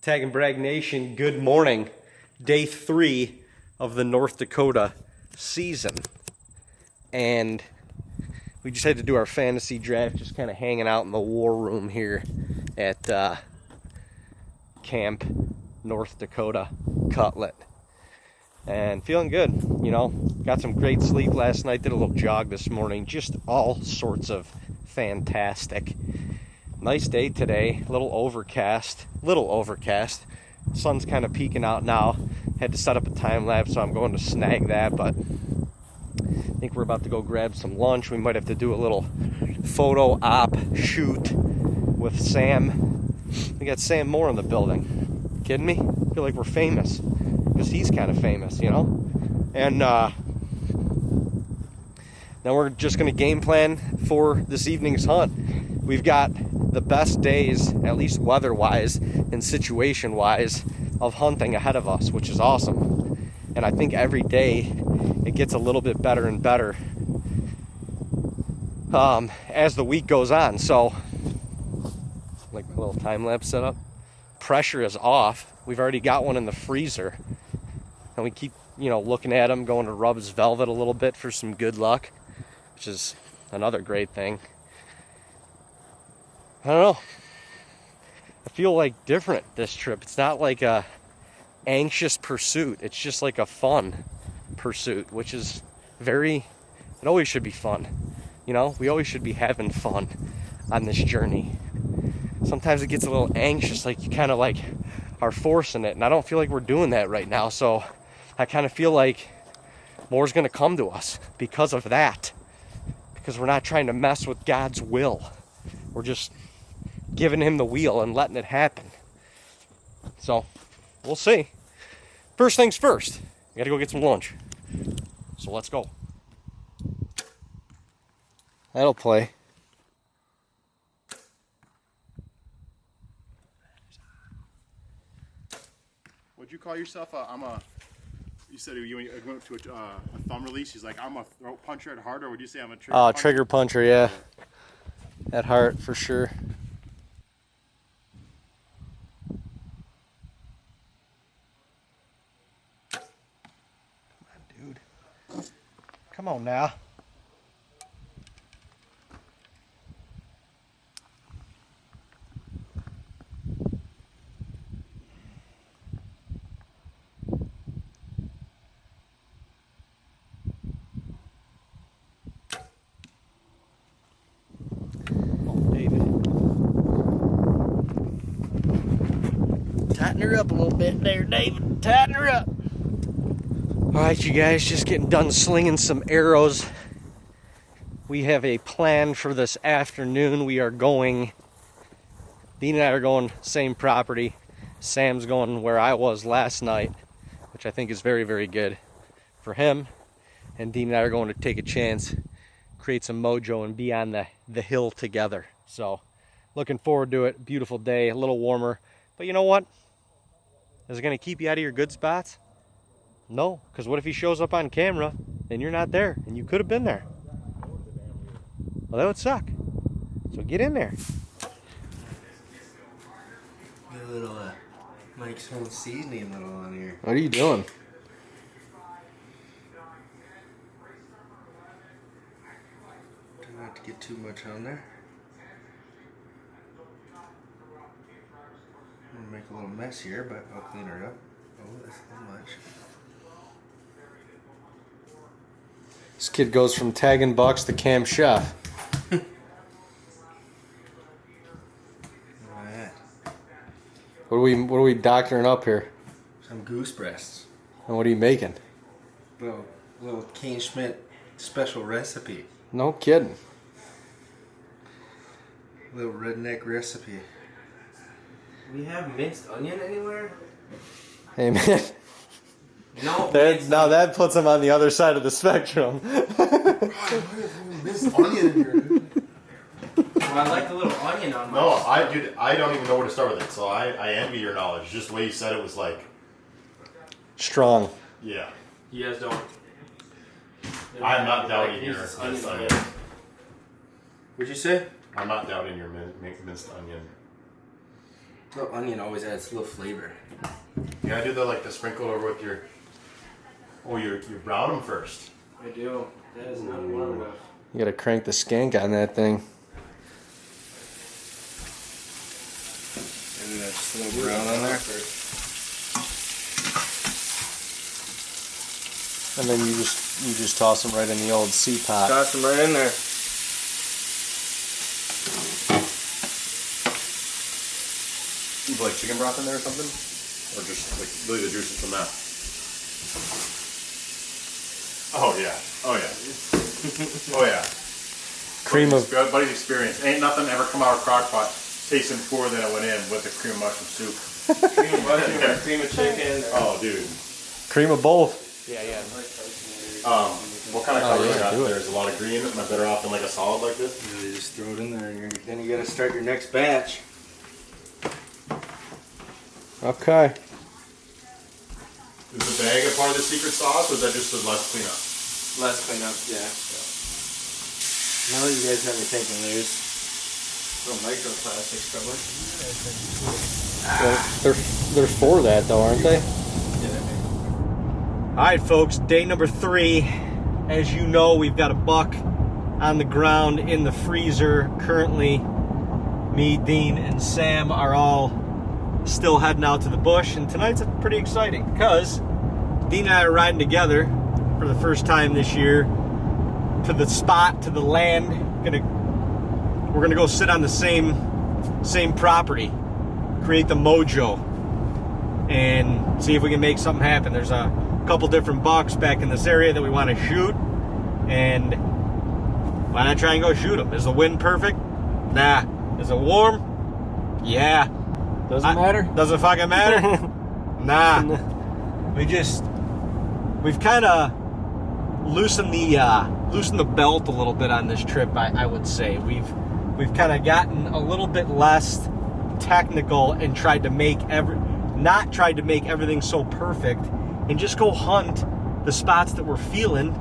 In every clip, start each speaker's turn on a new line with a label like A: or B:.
A: TAGNBRAG Nation, good morning. Day 3 of the North Dakota season. And we just had to do our fantasy draft, just kind of hanging out in the war room here at Camp North Dakota Cutlet. And feeling good, you know. Got some great sleep last night, did a little jog this morning, just all sorts of fantastic. Nice day today, a little overcast. Sun's kind of peeking out now. Had to set up a time lapse, so I'm going to snag that, but I think we're about to go grab some lunch. We might have to do a little photo op shoot with Sam. We got Sam Moore in the building. Kidding me? I feel like we're famous because he's kind of famous, you know? And now we're just going to game plan for this evening's hunt. We've got the best days, at least weather-wise and situation-wise, of hunting ahead of us, which is awesome. And I think every day it gets a little bit better and better as the week goes on. So, like my little time-lapse setup, pressure is off. We've already got one in the freezer, and we keep, you know, looking at him, going to rub his velvet a little bit for some good luck, which is another great thing. I don't know. I feel like different this trip. It's not like a anxious pursuit. It's just like a fun pursuit, which is it always should be fun. You know, we always should be having fun on this journey. Sometimes it gets a little anxious, like you kind of like are forcing it. And I don't feel like we're doing that right now. So I kind of feel like more's going to come to us because of that. Because we're not trying to mess with God's will. We're just giving him the wheel and letting it happen. So, we'll see. First things first, I gotta go get some lunch. So let's go. That'll play.
B: What'd you call yourself? You said you went to a thumb release. He's like, I'm a throat puncher at heart, or would you say I'm a trigger puncher?
A: Trigger puncher, yeah. At heart, for sure. Come on now. Oh, David. Tighten her up a little bit there, David. Tighten her up. Alright, you guys, just getting done slinging some arrows. We have a plan for this afternoon. Dean and I are going same property. Sam's going where I was last night, which I think is very, very good for him. And Dean and I are going to take a chance, create some mojo, and be on the hill together. So, looking forward to it. Beautiful day, a little warmer. But you know what? Is it going to keep you out of your good spots? No, because what if he shows up on camera and you're not there and you could have been there? Well, that would suck. So get in there.
C: Get a little Mike's Home seasoning little on here.
A: What are you doing?
C: Try not to get too much on there. I'm going to make a little mess here, but I'll clean her up. Oh, that's not much.
A: This kid goes from tagging bucks to Cam Chef.
C: Alright.
A: What are we doctoring up here?
C: Some goose breasts.
A: And what are you making?
C: Little Kane Schmidt special recipe.
A: No kidding.
C: Little redneck recipe. We have minced onion anywhere?
A: Hey man.
C: No.
A: Now that puts him on the other side of the spectrum.
B: Minced onion in here.
C: Well, I like the little onion on my.
B: No, I don't even know where to start with it. So I envy your knowledge. Just the way you said it was like
A: Strong.
B: Yeah.
C: You guys don't.
B: I'm not doubting your minced onion.
C: What'd you say?
B: I'm not doubting your minced onion.
C: Oh, onion always adds a little flavor.
B: You gotta do the sprinkled over with your. Oh, you brown them first.
C: I do. That is not warm enough.
A: You gotta crank the skank on that thing.
C: And then just a little brown on there first.
A: And then you just toss them right in the old sea pot.
C: Toss them right in there.
B: You put like chicken broth in there or something? Or just like really the juices from that? Oh yeah. Oh yeah. Oh yeah.
A: Cream of
B: Buddy's experience. Ain't nothing ever come out of crock pot tasting poorer than it went in with the cream of mushroom soup.
C: Cream of mushroom, or cream of chicken.
B: Oh dude.
A: cream of both.
C: Yeah.
B: What kind of color
A: yeah,
B: I got
A: do it.
B: There's a lot of green. Am I better off than like a solid like this?
C: You just throw it in there, and then you gotta start your next batch.
A: Okay.
B: Is the bag a part of the secret sauce, or is that just the less cleanup?
C: Less cleanup, yeah. Now that you guys have me thinking, there's little microplastics somewhere.
A: They're for that though, aren't they?
C: Yeah.
A: All right, folks. Day number 3. As you know, we've got a buck on the ground in the freezer currently. Me, Dean, and Sam are all still heading out to the bush, and tonight's pretty exciting because Dean and I are riding together for the first time this year to the spot, to the land. We're gonna go sit on the same property, create the mojo, and see if we can make something happen. There's a couple different bucks back in this area that we want to shoot, and why not try and go shoot them? Is the wind perfect? Nah. Is it warm? Yeah.
C: Doesn't matter?
A: Doesn't fucking matter? Nah. We've kind of loosened the belt a little bit on this trip, I would say. We've kind of gotten a little bit less technical and not tried to make everything so perfect, and just go hunt the spots that we're feeling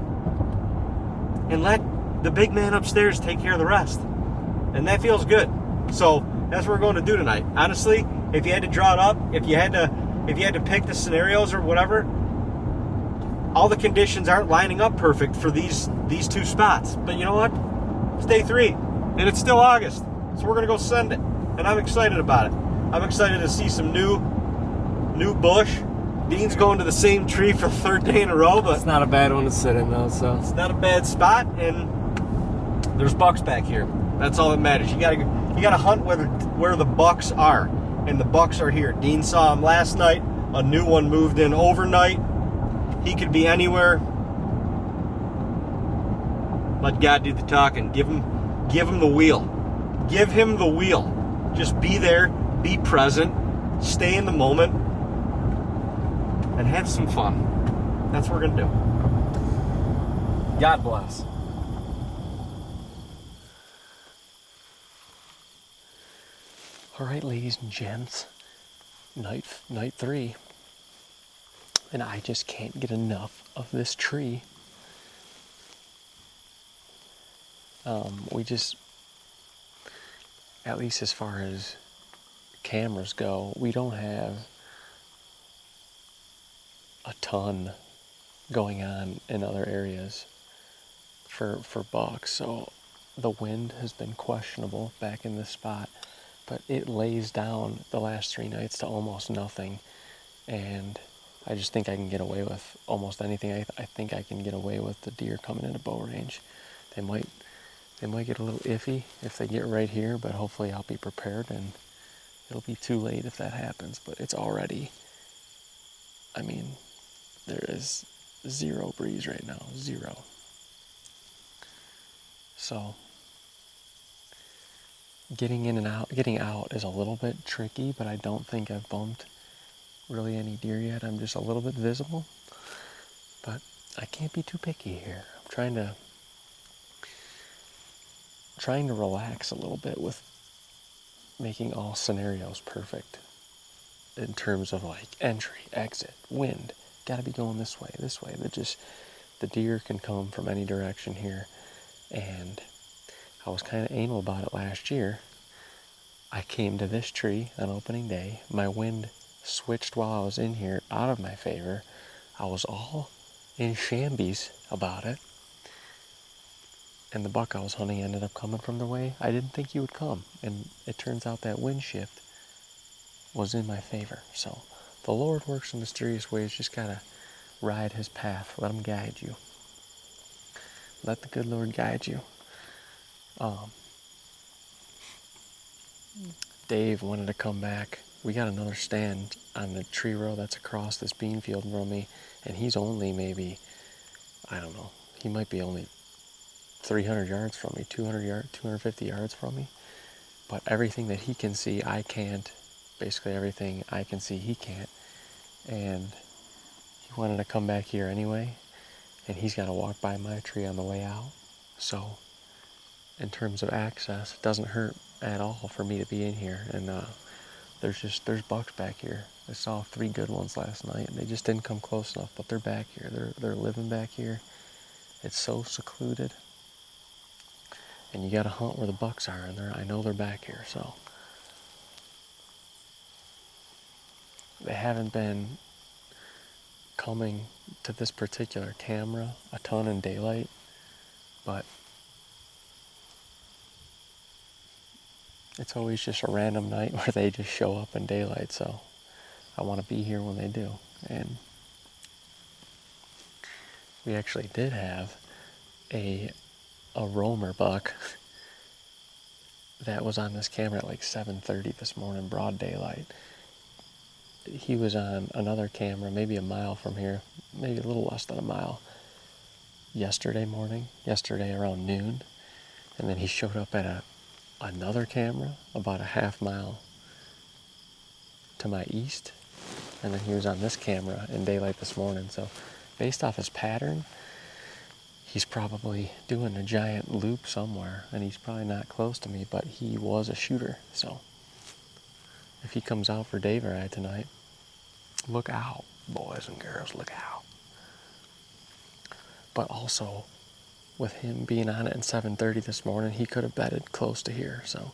A: and let the big man upstairs take care of the rest. And that feels good. So that's what we're going to do tonight. Honestly, if you had to draw it up, if you had to pick the scenarios or whatever, all the conditions aren't lining up perfect for these 2 spots. But you know what? It's day 3, and it's still August. So we're gonna go send it. And I'm excited about it. I'm excited to see some new bush. Dean's going to the same tree for the 3rd day in a row, but
C: It's not a bad one to sit in though, so.
A: it's not a bad spot, and there's bucks back here. That's all that matters. You gotta hunt where the bucks are, and the bucks are here. Dean saw them last night. A new one moved in overnight. He could be anywhere. Let God do the talking. Give him the wheel. Give him the wheel. Just be there, be present, stay in the moment, and have some fun. That's what we're gonna do. God bless. All right, ladies and gents, night 3, and I just can't get enough of this tree. We just, at least as far as cameras go, we don't have a ton going on in other areas for bucks. So the wind has been questionable back in this spot, but it lays down the last 3 nights to almost nothing, and I just think I can get away with almost anything. I think I can get away with the deer coming into bow range. They might get a little iffy if they get right here, but hopefully I'll be prepared, and it'll be too late if that happens. But it's already, I mean, there is 0 breeze right now, 0. So getting out is a little bit tricky, but I don't think I've bumped really any deer yet. I'm just a little bit visible, but I can't be too picky here. I'm trying to relax a little bit with making all scenarios perfect in terms of like entry, exit, wind. Got to be going this way. The deer can come from any direction here, and I was kind of anal about it last year. I came to this tree on opening day. My wind switched while I was in here out of my favor. I was all in shambles about it. And the buck I was hunting ended up coming from the way I didn't think he would come. And it turns out that wind shift was in my favor. So the Lord works in mysterious ways. Just gotta ride his path. Let him guide you. Let the good Lord guide you. Dave wanted to come back. We got another stand on the tree row that's across this bean field from me, and he's only maybe, I don't know, he might be only 300 yards from me, 250 yards from me. But everything that he can see, I can't. Basically everything I can see, he can't. And he wanted to come back here anyway, and he's got to walk by my tree on the way out. So in terms of access, it doesn't hurt at all for me to be in here. And there's bucks back here. I saw 3 good ones last night, and they just didn't come close enough, but they're back here. They're living back here. It's so secluded. And you got to hunt where the bucks are, and I know they're back here. So they haven't been coming to this particular camera a ton in daylight, but it's always just a random night where they just show up in daylight. So I want to be here when they do. And we actually did have a roamer buck that was on this camera at like 7:30 this morning, broad daylight. He was on another camera, maybe a mile from here, maybe a little less than a mile, yesterday morning, yesterday around noon. And then he showed up at another camera about a half mile to my east. And then he was on this camera in daylight this morning. So based off his pattern, he's probably doing a giant loop somewhere, and he's probably not close to me, but he was a shooter. So if he comes out for Dave or I tonight, look out, boys and girls, look out. But also, with him being on it at 7:30 this morning, he could have bedded close to here. So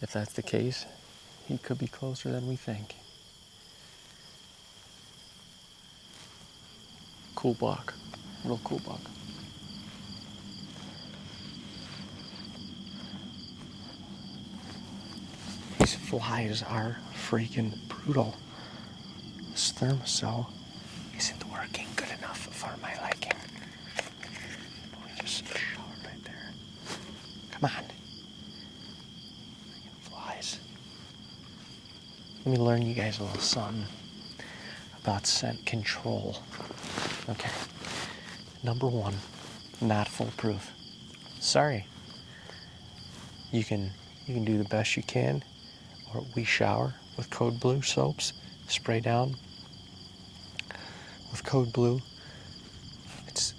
A: if that's the case, he could be closer than we think. Cool buck, real cool buck. These flies are freaking brutal. This thermocell isn't working good enough for my liking. Let me just show it right there. Come on. Freaking flies. Let me learn you guys a little something about scent control. Okay. Number 1, not foolproof. Sorry. You can do the best you can, or we shower with Code Blue soaps, spray down with Code Blue. It's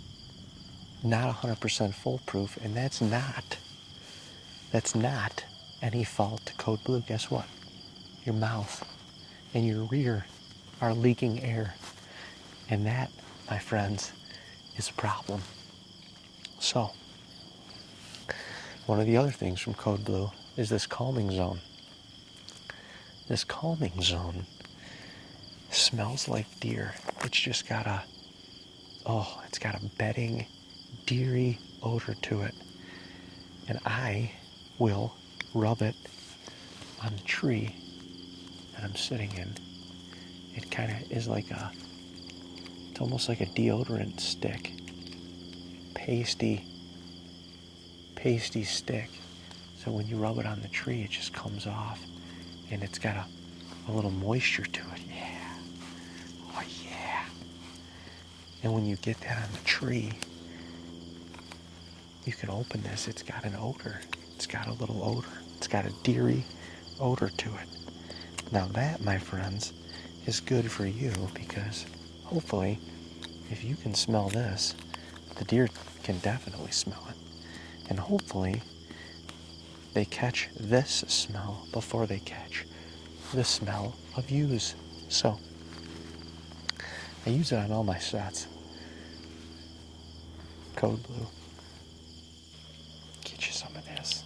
A: not 100% foolproof, and that's not any fault to Code Blue. Guess what? Your mouth and your rear are leaking air, and that, my friends, is a problem. So one of the other things from Code Blue is this calming zone. This calming zone smells like deer. It's just got it's got a bedding, deery odor to it. And I will rub it on the tree that I'm sitting in. It kind of is like it's almost like a deodorant stick. Pasty stick. So when you rub it on the tree, it just comes off. And it's got a little moisture to it. Yeah. Oh, yeah. And when you get that on the tree, you can open this. It's got an odor. It's got a little odor. It's got a deery odor to it. Now that, my friends, is good for you, because hopefully, if you can smell this, the deer can definitely smell it. And hopefully, they catch this smell before they catch the smell of yous. So, I use it on all my sets. Code Blue. Get you some of this.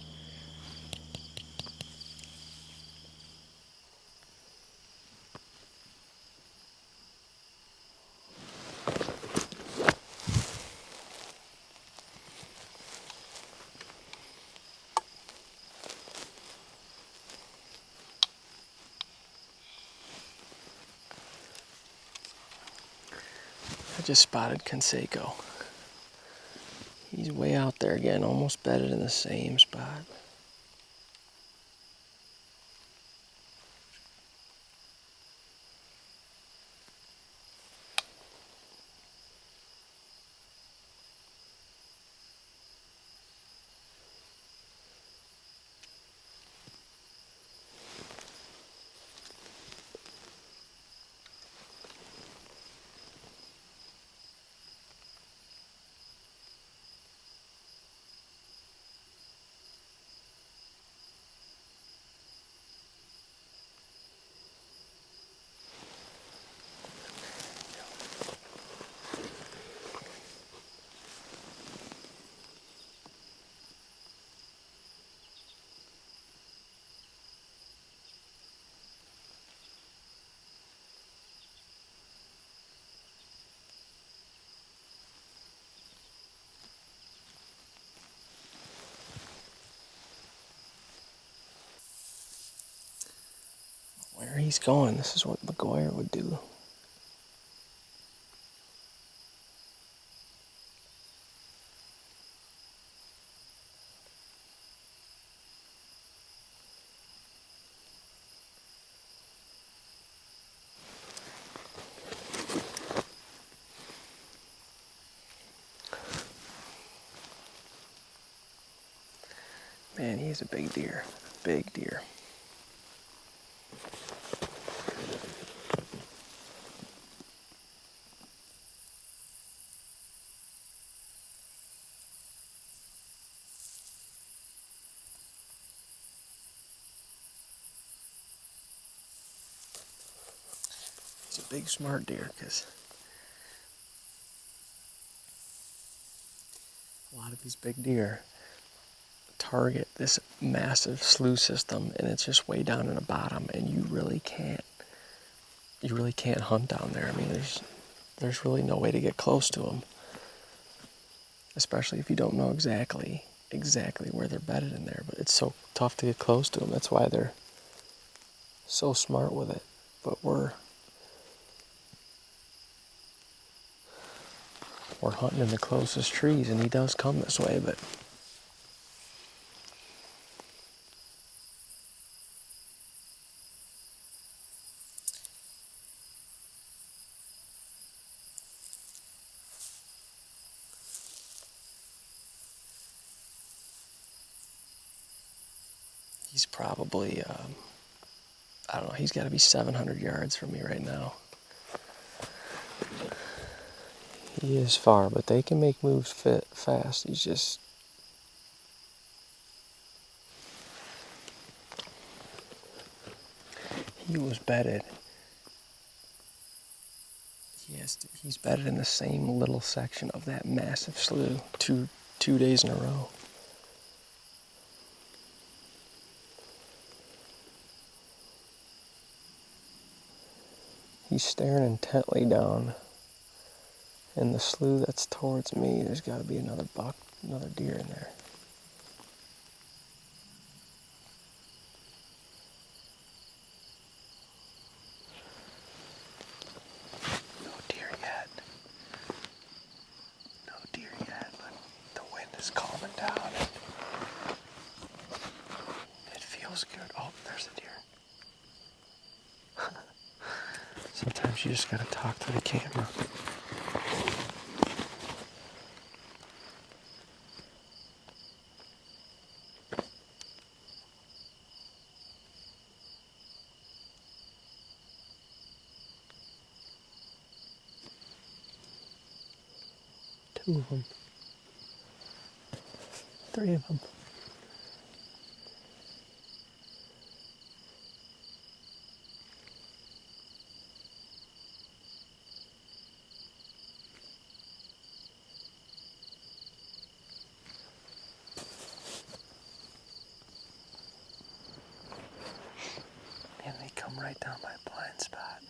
D: just spotted Conseco. He's way out there again, almost bedded in the same spot. Where he's going, this is what McGuire would do. Man, he's a big deer. Big deer. He's a big smart deer because a lot of these big deer target this massive slough system, and it's just way down in the bottom, and you really can't hunt down there. I mean, there's really no way to get close to them, especially if you don't know exactly where they're bedded in there. But it's so tough to get close to them. That's why they're so smart with it. But we're hunting in the closest trees, and he does come this way, but he's probably, I don't know, he's got to be 700 yards from me right now. He is far, but they can make moves fast. He's just... He was bedded. He's bedded in the same little section of that massive slough two days in a row. He's staring intently down in the slough that's towards me. There's got to be another deer in there. No deer yet. No deer yet, but the wind is calming down. It feels good. Oh, there's a deer. Sometimes you just gotta talk to the camera. Two of them. Three of them. And they come right down my blind spot.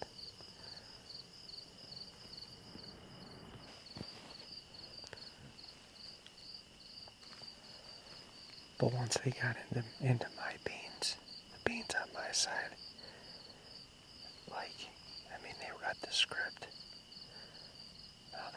D: But once they got into my beans, the beans on my side, they read the script. Now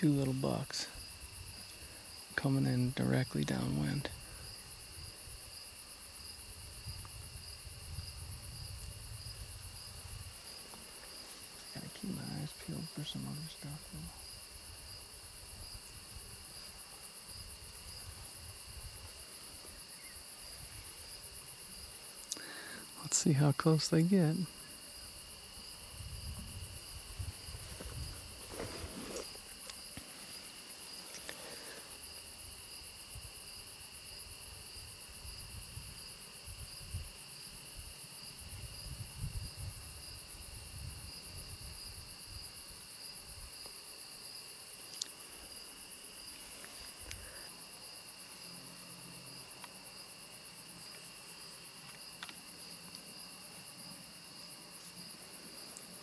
D: two little bucks coming in directly downwind. Gotta keep my eyes peeled for some other stuff though. Let's see how close they get.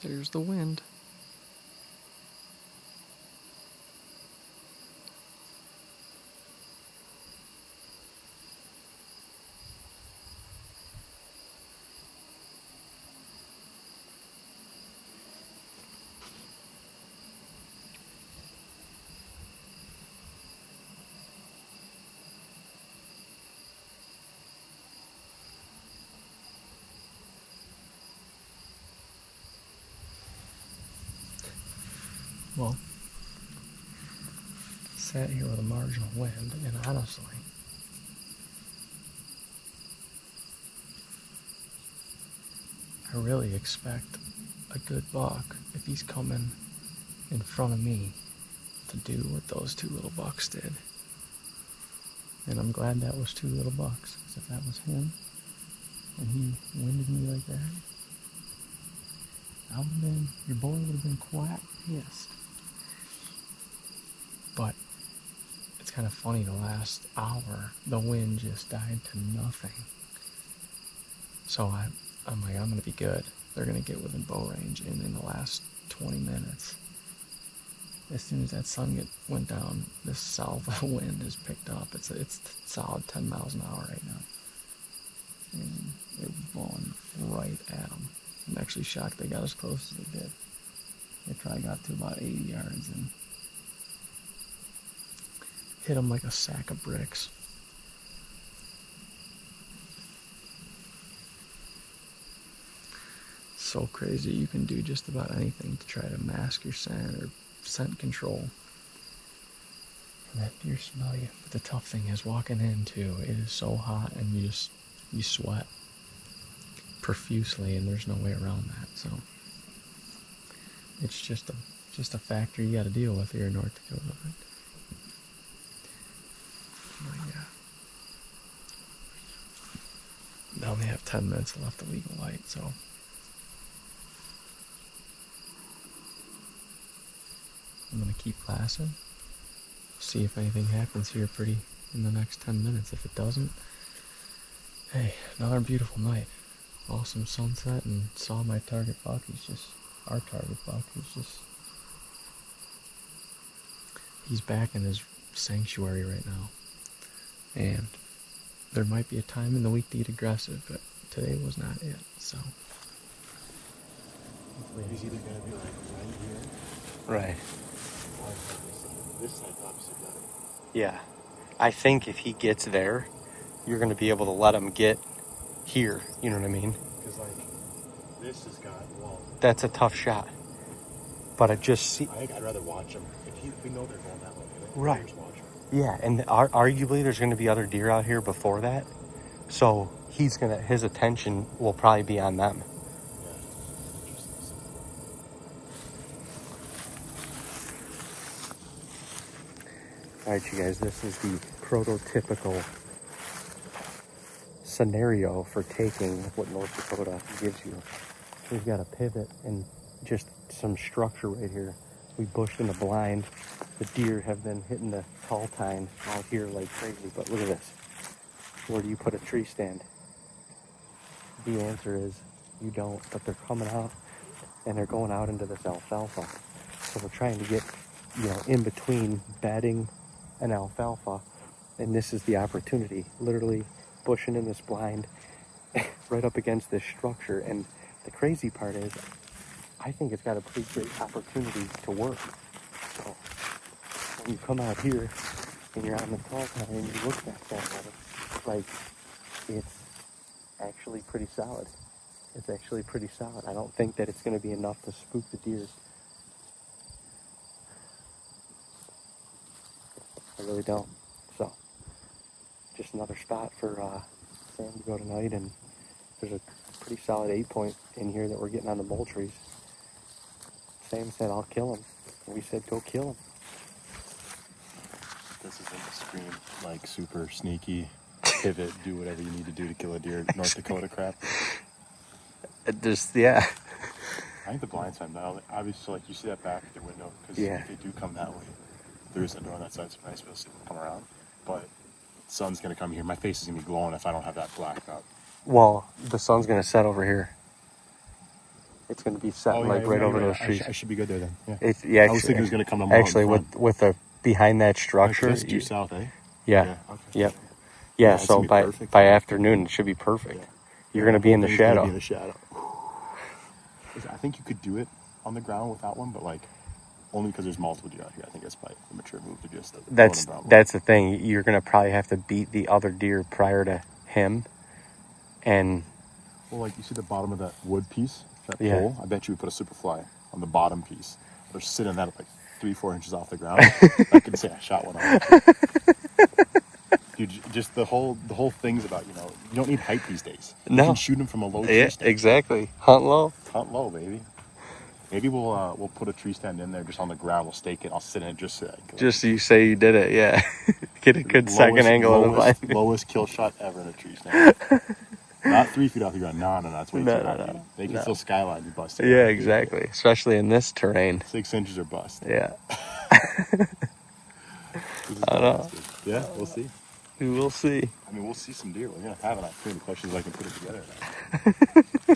D: There's the wind. Well, sat here with a marginal wind, and honestly, I really expect a good buck if he's coming in front of me to do what those two little bucks did. And I'm glad that was two little bucks, because if that was him and he winded me like that, your boy would have been quite pissed. But it's kind of funny, the last hour, the wind just died to nothing. So I'm like, I'm going to be good. They're going to get within bow range. And in the last 20 minutes, as soon as that sun went down, this south wind has picked up. It's solid 10 miles an hour right now. And it was blowing right at them. I'm actually shocked they got as close as they did. They probably got to about 80 yards and hit them like a sack of bricks. So crazy. You can do just about anything to try to mask your scent or scent control. And that deer smell you. But the tough thing is walking in too. It is so hot and you sweat profusely and there's no way around that. So it's just a factor you got to deal with here in North Dakota. They only have 10 minutes left of legal light, so I'm going to keep glassing, see if anything happens here in the next 10 minutes. If it doesn't, hey, another beautiful night. Awesome sunset, and saw my target buck. Our target buck. He's back in his sanctuary right now. And there might be a time in the week to get aggressive, but today was not it, so.
B: He's either going to be like right here.
A: Right.
B: Or this side's obviously better.
A: Yeah. I think if he gets there, you're going to be able to let him get here. You know what I mean?
B: Because, like, this has got, well...
A: That's a tough shot. But I just see...
B: I think I'd rather watch him. If we know they're going that way,
A: right.
B: Just watch him.
A: Yeah, and arguably there's going to be other deer out here before that. So his attention will probably be on them.
B: Yeah.
A: All right, you guys, this is the prototypical scenario for taking what North Dakota gives you. We've got a pivot and just some structure right here. We bushed in a blind. The deer have been hitting the tall tine out here like crazy, but look at this. Where do you put a tree stand? The answer is you don't, but they're coming out and they're going out into this alfalfa. So we're trying to get, in between bedding and alfalfa, and this is the opportunity. Literally bushing in this blind right up against this structure, and the crazy part is I think it's got a pretty great opportunity to work. So you come out here and you're on the tall time and you look back that way, like, it's actually pretty solid. It's actually pretty solid. I don't think that it's going to be enough to spook the deer. I really don't. So, just another spot for Sam to go tonight, and there's a pretty solid 8-point in here that we're getting on the Moultries. Sam said, I'll kill him. And we said, go kill him.
B: This isn't a scream, like super sneaky, pivot, do whatever you need to do to kill a deer, North Dakota crap.
A: Yeah.
B: I think the blinds time now, obviously, like you see that back at their window, because
A: Yeah.
B: if they do come that way, there is a door on that side, so it's nice to be able to see them come around. But the sun's going to come here. My face is going to be glowing if I don't have that blacked up.
A: Well, the sun's going to set over here. It's going to be set right over those trees.
B: I should be good there then. Yeah.
A: It's, yeah,
B: I was thinking it was going to come down
A: actually with the behind that structure.
B: That's due south, eh?
A: Yeah.
B: Okay.
A: Yep. Yeah,
B: it's
A: so
B: gonna be
A: by afternoon it should be perfect.
B: Yeah.
A: You're going to be in the shadow.
B: Be in the shadow. I think you could do it on the ground with that one, but like only because there's multiple deer out here. I think that's probably the mature move to just.
A: That's the thing. You're going to probably have to beat the other deer prior to him, and.
B: Well, like you see the bottom of that wood piece, that
A: Yeah.
B: pole. I bet you would put a super fly on the bottom piece. They're sitting that at like 3-4 inches off the ground. I could say I shot one on it. Dude, just the whole thing's about, you don't need height these days. You can shoot them from a low tree stand.
A: Exactly. Hunt low.
B: Hunt low, baby. Maybe we'll put a tree stand in there just on the ground. We'll stake it. I'll sit in it just so
A: Just so you say you did it, yeah. Get a good second angle of the blind.
B: Lowest kill shot ever in a tree stand. Not 3 feet off the ground. No, that's way too high.
A: No.
B: They can still skyline you bust.
A: Yeah, exactly. Especially in this terrain.
B: 6 inches or bust.
A: Yeah. I don't know.
B: Yeah, we'll see.
A: We will see.
B: I mean, we'll see some deer. We're going to have it. I'm the question is I can put it together now.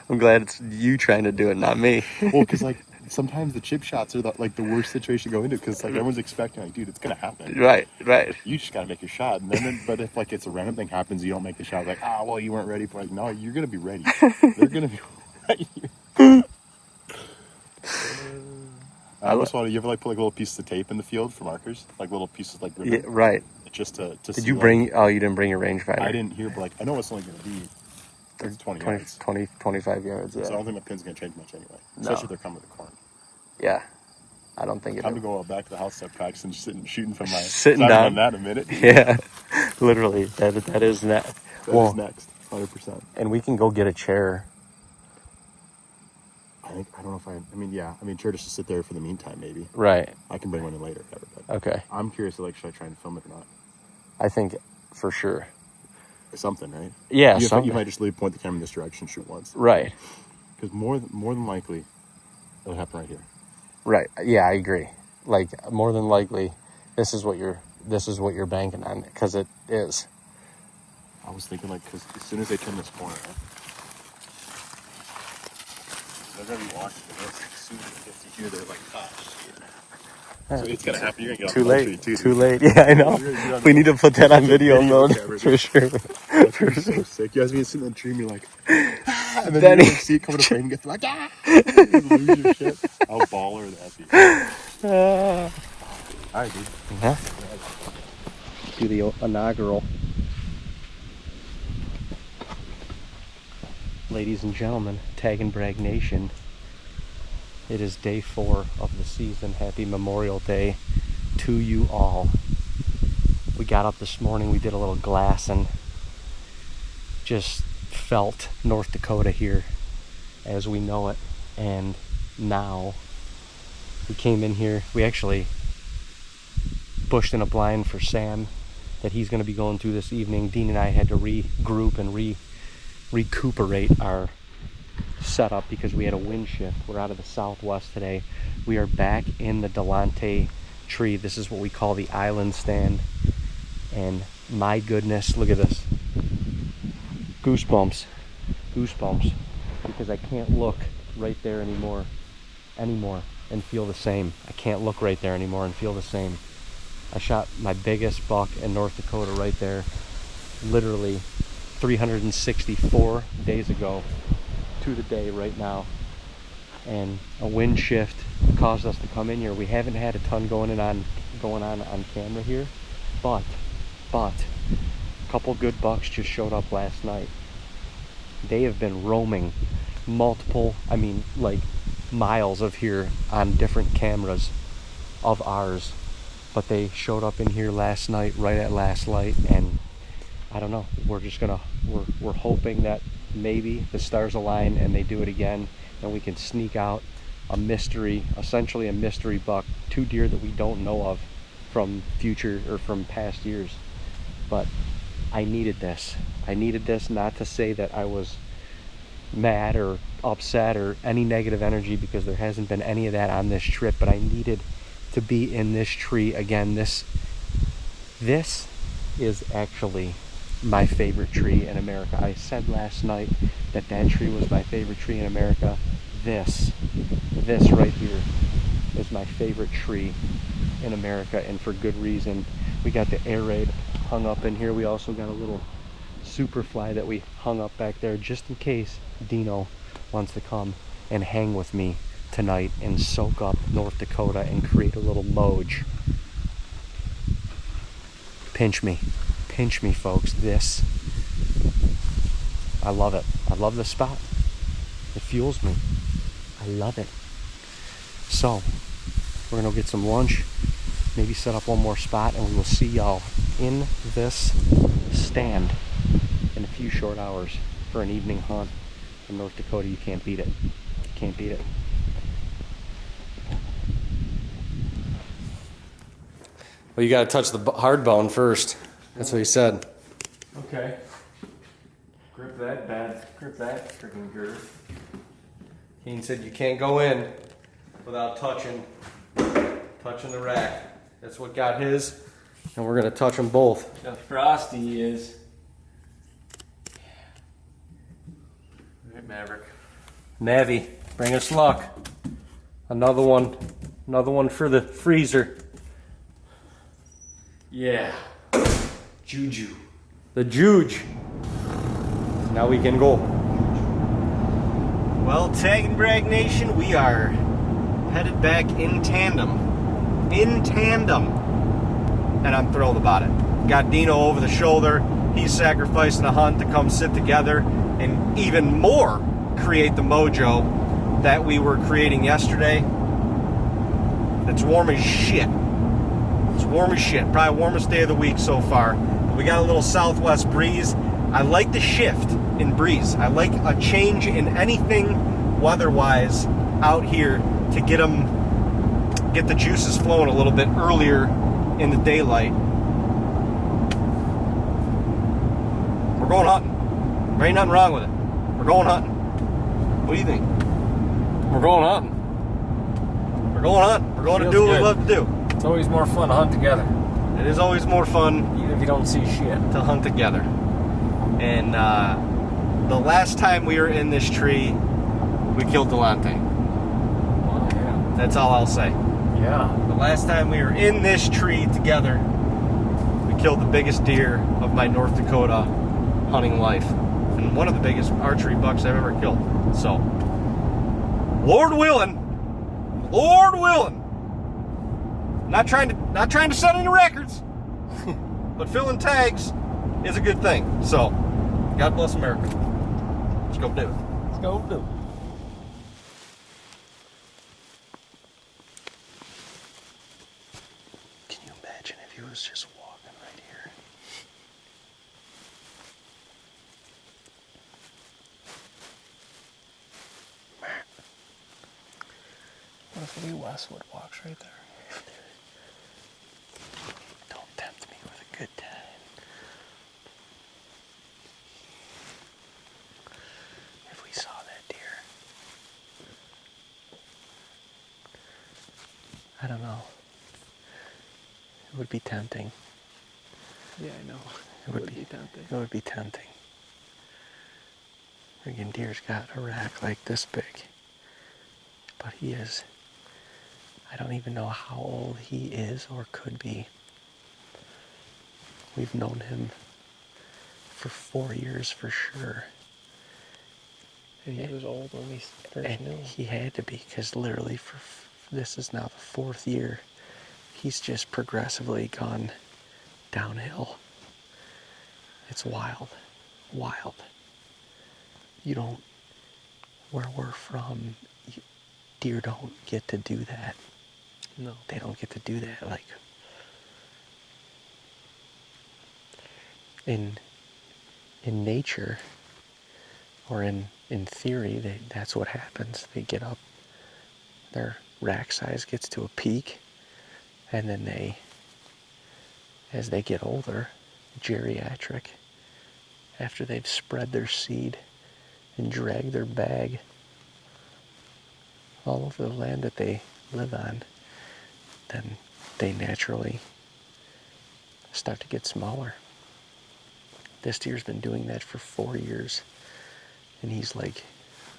A: I'm glad it's you trying to do it, not me.
B: Well, because, like, sometimes the chip shots are, the worst situation to go into because, like, everyone's expecting, like, dude, it's going to happen.
A: Right.
B: You just got to make your shot. And then, but if, like, it's a random thing happens, you don't make the shot, like, well, you weren't ready for it. Like, no, you're going to be ready. They're going to be ready. I always wanted, you ever, like, put, like, little pieces of tape in the field for markers? Like, little pieces, like, ribbon?
A: Yeah, right.
B: Just to
A: Did
B: see,
A: you bring, you didn't bring your rangefinder?
B: I didn't hear, but, like, I know it's only going to be 20 yards.
A: 25 yards, yeah.
B: So I don't think my pin's going to change much anyway.
A: No.
B: Especially if they're coming to the corn.
A: Yeah. I don't think it
B: Time to go back to the house, start practicing, shooting from my...
A: Sitting down.
B: On that in a minute.
A: Yeah. Literally. That is next.
B: That is next. 100%.
A: And we can go get a chair.
B: I don't know if chair just to sit there for the meantime, maybe.
A: Right.
B: I can bring one in later. But
A: Okay.
B: I'm curious, like, should I try and film it or not?
A: I think for sure.
B: Or something, right?
A: Yeah,
B: something. You might just point the camera in this direction, shoot once.
A: Right.
B: Because more than likely, it'll happen right here.
A: Right. Yeah, I agree. Like, more than likely, this is what you're banking on, because it is.
B: I was thinking, like, because as soon as they turn this corner, right? They're going to be watching this. As soon as they get to here, they're like, shit. So it's going to happen. You're going to get
A: Too
B: off
A: late.
B: the tree,
A: Too late. Yeah, I know. We need to put that on video mode for sure.
B: That's so sick. You guys be sitting in the tree and you're like, and then
A: Danny.
B: you see it coming to frame and get like, you lose your shit. How baller would that be? All right, dude.
A: Yeah. Do the inaugural. Ladies and gentlemen, TAGNBRAG Nation. It is day 4 of the season. Happy Memorial Day to you all. We got up this morning, we did a little glassing. Just felt North Dakota here as we know it. And now we came in here, we actually bushed in a blind for Sam that he's going to be going through this evening. Dean and I had to regroup and recuperate our setup because we had a wind shift. We're out of the southwest today. We are back in the Delante tree. This is what we call the island stand. And my goodness, look at this. Goosebumps. Goosebumps. Because I can't look right there anymore and feel the same. I can't look right there anymore and feel the same. I shot my biggest buck in North Dakota right there, literally 364 days ago to the day right now. and a wind shift caused us to come in here. We haven't had a ton going on camera here, but a couple good bucks just showed up last night. They have been roaming multiple, I mean like miles of here on different cameras of ours, but they showed up in here last night right at last light, and I don't know, we're hoping that maybe the stars align and they do it again, and we can sneak out a mystery, essentially a mystery buck, 2 deer that we don't know of from past years. But I needed this. Not to say that I was mad or upset or any negative energy, because there hasn't been any of that on this trip, but I needed to be in this tree again. This is actually my favorite tree in America. I said last night that tree was my favorite tree in America. This right here is my favorite tree in America, and for good reason. We got the air raid hung up in here. We also got a little superfly that we hung up back there just in case Dino wants to come and hang with me tonight and soak up North Dakota and create a little moj. Pinch me, folks. This, I love it. I love this spot. It fuels me. I love it. So we're gonna get some lunch, maybe set up one more spot, and we will see y'all in this stand in a few short hours for an evening hunt in North Dakota. You can't beat it. You can't beat it. Well, you gotta touch the hard bone first. That's what he said.
C: Okay. Grip that freaking girth.
A: Kane said you can't go in without touching the rack. That's what got his, and we're gonna touch them both.
C: The frosty is. Alright, Maverick.
A: Navi, bring us luck. Another one for the freezer.
C: Yeah. Juju.
A: The Juge. Now we can go.
C: Well, TAGNBRAG Nation, we are headed back in tandem. And I'm thrilled about it. Got Dino over the shoulder. He's sacrificing a hunt to come sit together and even more create the mojo that we were creating yesterday. It's warm as shit. It's warm as shit. Probably warmest day of the week so far. We got a little southwest breeze. I like the shift in breeze. I like a change in anything weather-wise out here to get the juices flowing a little bit earlier in the daylight. We're going hunting. There ain't nothing wrong with it. We're going hunting. What do you think?
A: We're going hunting.
C: We're going hunting. We're going to do what we love to do.
D: It's always more fun to hunt together,
C: It is always more fun
D: even if you don't see shit.
C: to hunt together. And the last time we were in this tree, we killed Delante.
D: Well, yeah.
C: That's all I'll say.
D: Yeah.
C: The last time we were in this tree together, we killed the biggest deer of my North Dakota hunting life. And one of the biggest archery bucks I've ever killed. So, Lord willing, not trying to set any records, but filling tags is a good thing. So, God bless America. Let's go do it.
D: Let's go do it.
A: Can you imagine if he was just walking right here?
D: What if Lee Westwood walks right there?
A: Don't tempt me with a good time. If we saw that deer, I don't know. It would be tempting.
D: Yeah, I know.
A: It would be
D: tempting.
A: It would be tempting. Friggin' deer's got a rack like this big. But he is, I don't even know how old he is or could be. We've known him for 4 years for sure.
D: And he was old when we first
A: And
D: knew him.
A: he had to be, because literally this is now the 4th year. He's just progressively gone downhill. It's wild. Wild. You don't, where we're from, deer don't get to do that.
D: No.
A: They don't get to do that. Like, in nature, or in theory, that's what happens. They get up, their rack size gets to a peak, and then as they get older, geriatric, after they've spread their seed and dragged their bag all over the land that they live on, then they naturally start to get smaller. This deer's been doing that for 4 years, and he's like,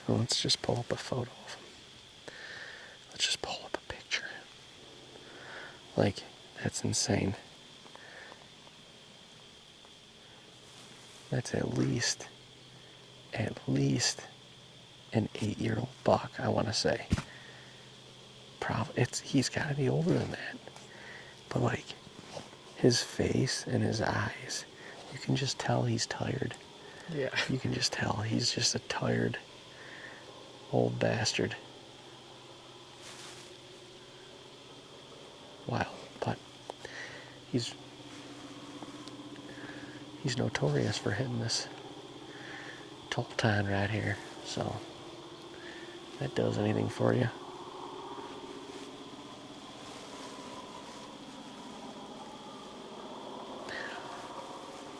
A: well, let's just pull up a photo of him. Let's just pull up a picture. Like, that's insane. That's at least an 8-year-old buck, I want to say. He's got to be older than that. But like, his face and his eyes, you can just tell he's tired.
D: Yeah.
A: You can just tell he's just a tired old bastard. Wow, but he's notorious for hitting this tall time right here, so that does anything for you.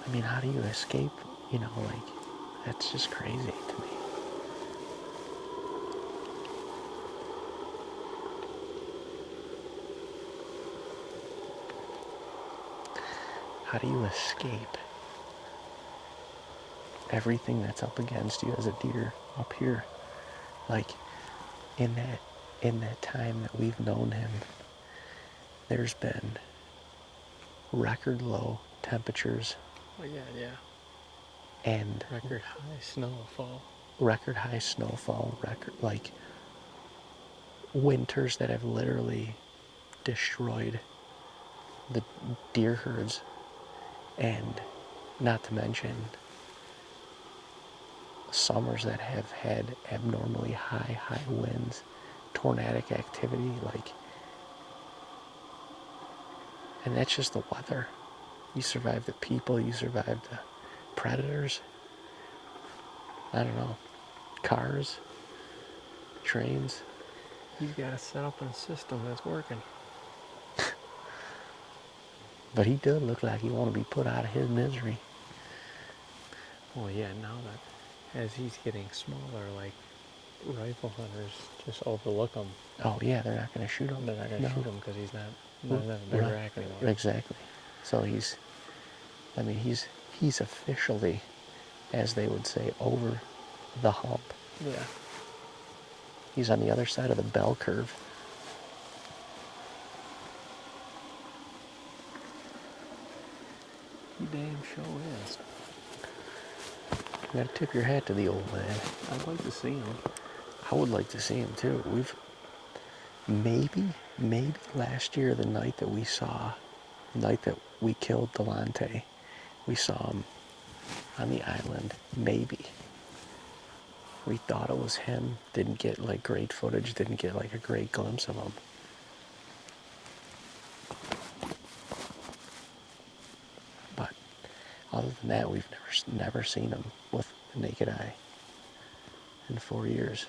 A: I mean, how do you escape? You know, like, that's just crazy to me. How do you escape everything that's up against you as a deer up here? Like, in that time that we've known him, there's been record low temperatures.
D: Oh, yeah.
A: And
D: Record high snowfall.
A: Record high snowfall, like winters that have literally destroyed the deer herds, and not to mention summers that have had abnormally high winds, tornadic activity, like, and that's just the weather. You survive the people, you survive the predators. I don't know, cars, trains.
D: He's got to set up a system that's working.
A: But he does look like he want to be put out of his misery.
D: Well, yeah, now that as he's getting smaller, like, rifle hunters just overlook him.
A: Oh yeah, they're not going to shoot him.
D: They're not going to shoot him because he's not a big
A: Right.
D: rack anymore.
A: Exactly. So he's officially, as they would say, over the hump.
D: Yeah.
A: He's on the other side of the bell curve.
D: He damn sure is.
A: You gotta tip your hat to the old man.
D: I'd like to see him.
A: I would like to see him too. We've maybe last year, the night that we killed Delante, we saw him on the island. Maybe. We thought it was him. Didn't get like great footage. Didn't get like a great glimpse of him. But other than that, we've never seen him with the naked eye in 4 years.